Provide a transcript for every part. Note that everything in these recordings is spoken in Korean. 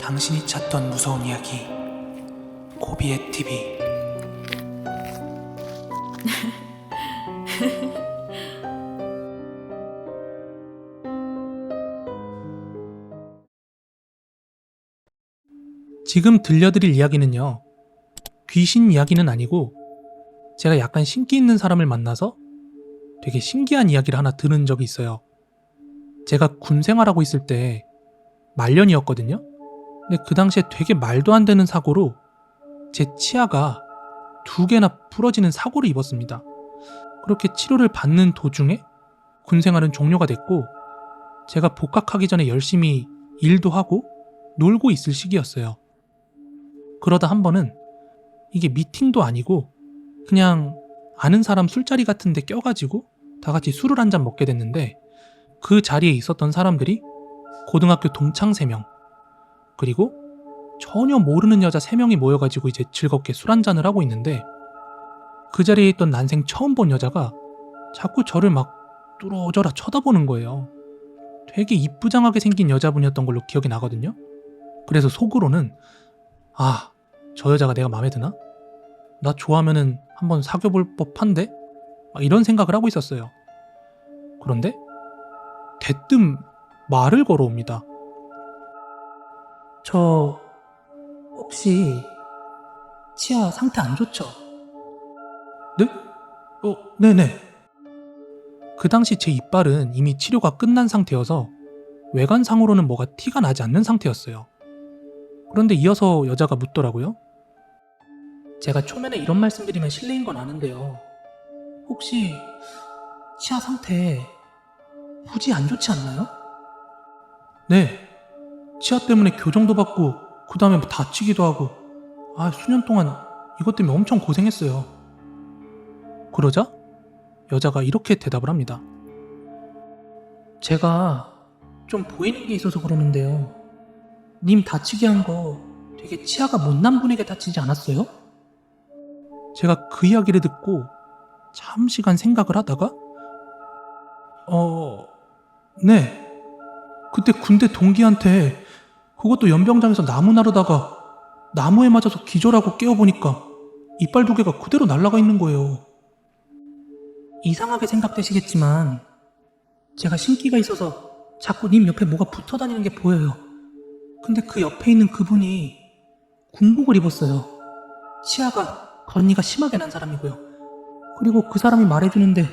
당신이 찾던 무서운 이야기 고비의 TV. 지금 들려드릴 이야기는요, 귀신 이야기는 아니고 제가 약간 신기 있는 사람을 만나서 되게 신기한 이야기를 하나 들은 적이 있어요. 제가 군 생활하고 있을 때 말년이었거든요. 근데 그 당시에 되게 말도 안 되는 사고로 제 치아가 2개나 부러지는 사고를 입었습니다. 그렇게 치료를 받는 도중에 군 생활은 종료가 됐고, 제가 복학하기 전에 열심히 일도 하고 놀고 있을 시기였어요. 그러다 한 번은 이게 미팅도 아니고 그냥 아는 사람 술자리 같은 데 껴가지고 다 같이 술을 한 잔 먹게 됐는데, 그 자리에 있었던 사람들이 고등학교 동창 3명, 그리고 전혀 모르는 여자 3명이 모여가지고 이제 즐겁게 술 한잔을 하고 있는데, 그 자리에 있던 난생 처음 본 여자가 자꾸 저를 막 뚫어져라 쳐다보는 거예요. 되게 이쁘장하게 생긴 여자분이었던 걸로 기억이 나거든요. 그래서 속으로는 저 여자가 내가 마음에 드나? 나 좋아하면은 한번 사귀어볼 법한데? 이런 생각을 하고 있었어요. 그런데 대뜸 말을 걸어옵니다. 저 혹시 치아 상태 안 좋죠? 네? 네네. 그 당시 제 이빨은 이미 치료가 끝난 상태여서 외관상으로는 뭐가 티가 나지 않는 상태였어요. 그런데 이어서 여자가 묻더라고요. 제가 초면에 이런 말씀드리면 실례인 건 아는데요, 혹시 치아 상태 무지 안 좋지 않나요? 네, 치아 때문에 교정도 받고 그 다음에 다치기도 하고 수년 동안 이것 때문에 엄청 고생했어요. 그러자 여자가 이렇게 대답을 합니다. 제가 좀 보이는 게 있어서 그러는데요, 님 다치게 한 거 되게 치아가 못난 분에게 다치지 않았어요? 제가 그 이야기를 듣고 잠시간 생각을 하다가 네, 그때 군대 동기한테 그것도 연병장에서 나무 나르다가 나무에 맞아서 기절하고 깨어보니까 이빨 2개가 그대로 날아가 있는 거예요. 이상하게 생각되시겠지만 제가 신기가 있어서 자꾸 님 옆에 뭐가 붙어 다니는 게 보여요. 근데 그 옆에 있는 그분이 군복을 입었어요. 치아가 건니가 심하게 난 사람이고요. 그리고 그 사람이 말해주는데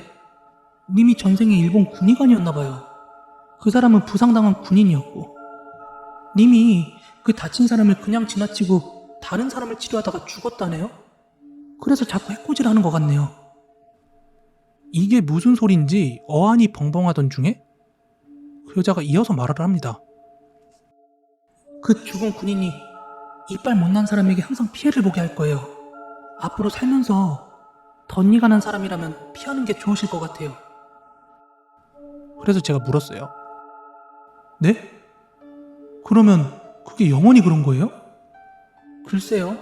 님이 전생에 일본 군의관이었나봐요. 그 사람은 부상당한 군인이었고, 님이 그 다친 사람을 그냥 지나치고 다른 사람을 치료하다가 죽었다네요? 그래서 자꾸 해코지를 하는 것 같네요. 이게 무슨 소린지 어안이 벙벙하던 중에 그 여자가 이어서 말을 합니다. 그 죽은 군인이 이빨 못난 사람에게 항상 피해를 보게 할 거예요. 앞으로 살면서 덧니가 난 사람이라면 피하는 게 좋으실 것 같아요. 그래서 제가 물었어요. 네? 그러면 그게 영원히 그런 거예요? 글쎄요.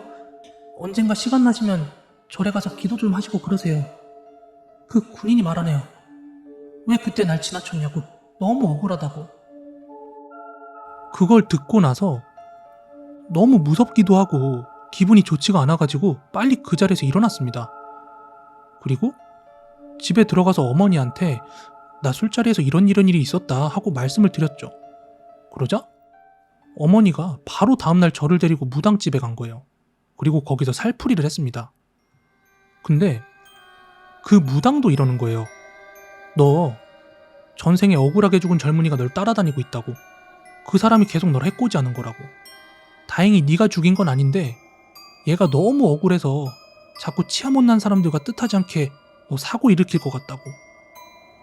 언젠가 시간 나시면 절에 가서 기도 좀 하시고 그러세요. 그 군인이 말하네요. 왜 그때 날 지나쳤냐고. 너무 억울하다고. 그걸 듣고 나서 너무 무섭기도 하고 기분이 좋지가 않아가지고 빨리 그 자리에서 일어났습니다. 그리고 집에 들어가서 어머니한테 나 술자리에서 이런 일이 있었다 하고 말씀을 드렸죠. 그러자 어머니가 바로 다음날 저를 데리고 무당집에 간 거예요. 그리고 거기서 살풀이를 했습니다. 근데 그 무당도 이러는 거예요. 너 전생에 억울하게 죽은 젊은이가 널 따라다니고 있다고. 그 사람이 계속 널 해코지하는 거라고. 다행히 네가 죽인 건 아닌데 얘가 너무 억울해서 자꾸 치아 못난 사람들과 뜻하지 않게 너 사고 일으킬 것 같다고.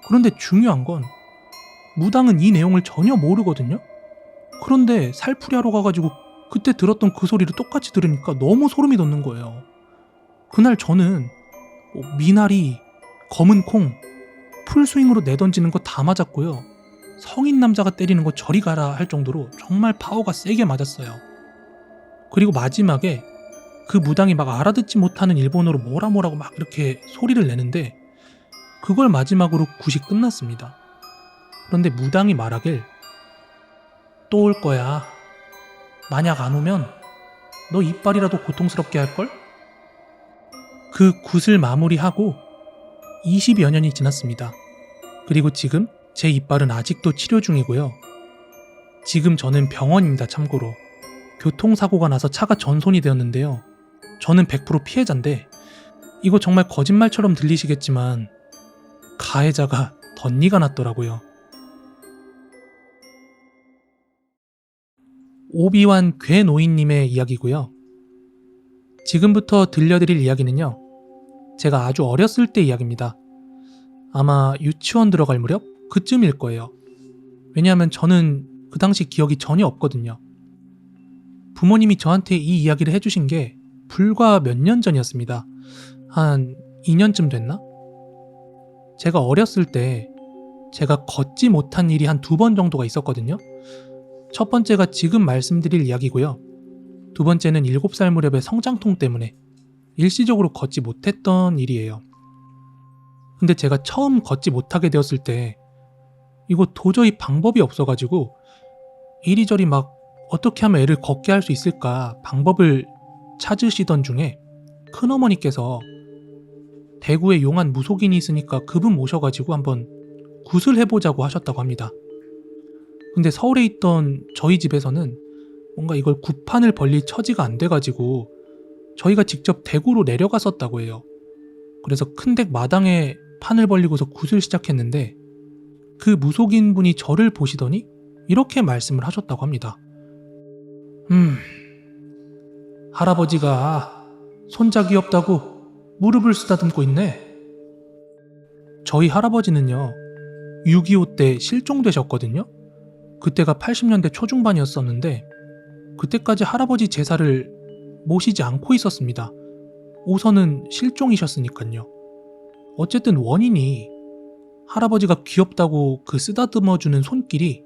그런데 중요한 건 무당은 이 내용을 전혀 모르거든요. 그런데 살풀이하러 가가지고 그때 들었던 그 소리를 똑같이 들으니까 너무 소름이 돋는 거예요. 그날 저는 미나리, 검은 콩, 풀스윙으로 내던지는 거 다 맞았고요. 성인 남자가 때리는 거 저리 가라 할 정도로 정말 파워가 세게 맞았어요. 그리고 마지막에 그 무당이 막 알아듣지 못하는 일본어로 뭐라고 막 이렇게 소리를 내는데, 그걸 마지막으로 굿이 끝났습니다. 그런데 무당이 말하길 또 올 거야. 만약 안 오면 너 이빨이라도 고통스럽게 할걸? 그 굿을 마무리하고 20여 년이 지났습니다. 그리고 지금 제 이빨은 아직도 치료 중이고요. 지금 저는 병원입니다. 참고로 교통사고가 나서 차가 전손이 되었는데요. 저는 100% 피해자인데 이거 정말 거짓말처럼 들리시겠지만 가해자가 덧니가 났더라고요. 오비완 괴노인님의 이야기고요. 지금부터 들려드릴 이야기는요. 제가 아주 어렸을 때 이야기입니다. 아마 유치원 들어갈 무렵 그쯤일 거예요. 왜냐하면 저는 그 당시 기억이 전혀 없거든요. 부모님이 저한테 이 이야기를 해주신 게 불과 몇 년 전이었습니다. 한 2년쯤 됐나? 제가 어렸을 때 제가 걷지 못한 일이 한 2번 정도가 있었거든요. 첫 번째가 지금 말씀드릴 이야기고요. 두 번째는 7살 무렵의 성장통 때문에 일시적으로 걷지 못했던 일이에요. 근데 제가 처음 걷지 못하게 되었을 때 이거 도저히 방법이 없어가지고 이리저리 막 어떻게 하면 애를 걷게 할 수 있을까 방법을 찾으시던 중에 큰어머니께서 대구에 용한 무속인이 있으니까 그분 모셔가지고 한번 굿을 해보자고 하셨다고 합니다. 근데 서울에 있던 저희 집에서는 뭔가 이걸 굿판을 벌릴 처지가 안 돼가지고 저희가 직접 대구로 내려갔었다고 해요. 그래서 큰 댁 마당에 판을 벌리고서 굿을 시작했는데 그 무속인 분이 저를 보시더니 이렇게 말씀을 하셨다고 합니다. 할아버지가 손자기 없다고 무릎을 쓰다듬고 있네. 저희 할아버지는요 6.25 때 실종되셨거든요. 그때가 80년대 초중반이었었는데 그때까지 할아버지 제사를 모시지 않고 있었습니다. 우선은 실종이셨으니까요. 어쨌든 원인이 할아버지가 귀엽다고 그 쓰다듬어주는 손길이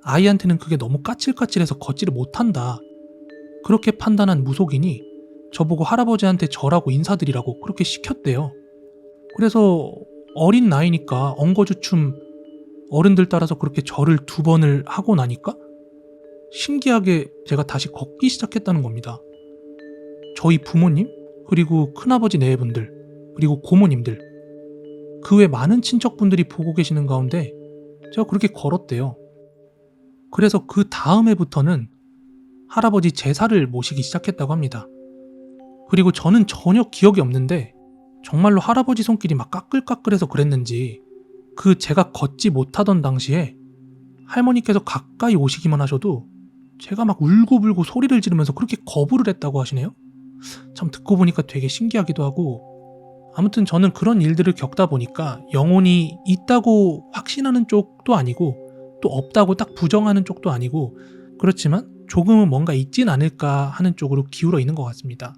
아이한테는 그게 너무 까칠까칠해서 걷지를 못한다. 그렇게 판단한 무속인이 저보고 할아버지한테 절하고 인사드리라고 그렇게 시켰대요. 그래서 어린 나이니까 엉거주춤 어른들 따라서 그렇게 절을 2번을 하고 나니까 신기하게 제가 다시 걷기 시작했다는 겁니다. 저희 부모님, 그리고 큰아버지 네분들, 그리고 고모님들, 그 외 많은 친척분들이 보고 계시는 가운데 제가 그렇게 걸었대요. 그래서 그 다음 해부터는 할아버지 제사를 모시기 시작했다고 합니다. 그리고 저는 전혀 기억이 없는데 정말로 할아버지 손길이 막 까끌까끌해서 그랬는지 그 제가 걷지 못하던 당시에 할머니께서 가까이 오시기만 하셔도 제가 막 울고불고 소리를 지르면서 그렇게 거부를 했다고 하시네요. 참 듣고 보니까 되게 신기하기도 하고 아무튼 저는 그런 일들을 겪다 보니까 영혼이 있다고 확신하는 쪽도 아니고 또 없다고 딱 부정하는 쪽도 아니고 그렇지만 조금은 뭔가 있진 않을까 하는 쪽으로 기울어 있는 것 같습니다.